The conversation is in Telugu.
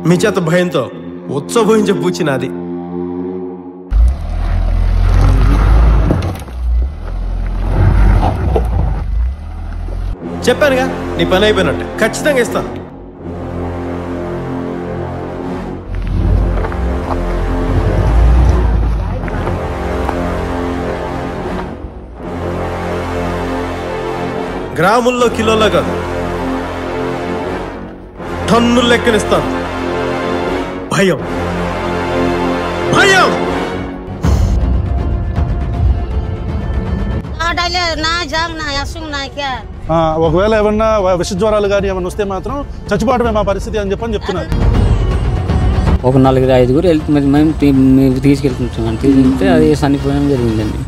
మీ చేత భయంతో ఉత్సవోహించే పూచి నాది. చెప్పానుగా నీ పని అయిపోయినట్టే, ఖచ్చితంగా ఇస్తాను. గ్రాముల్లో కిలోలో కాదు, టన్నులు లెక్కనిస్తాను. భయం భయం ఒకవేళ ఏమన్నా విష జ్వరాలు కానీ ఏమన్నా వస్తే మాత్రం చచ్చిపోవడమే మా పరిస్థితి అని చెప్తున్నారు. ఒక 4-5 వెళ్తే మేము తీసుకెళ్తుంటాం, తీసుకెళ్తే అది చనిపోవడం జరిగిందండి.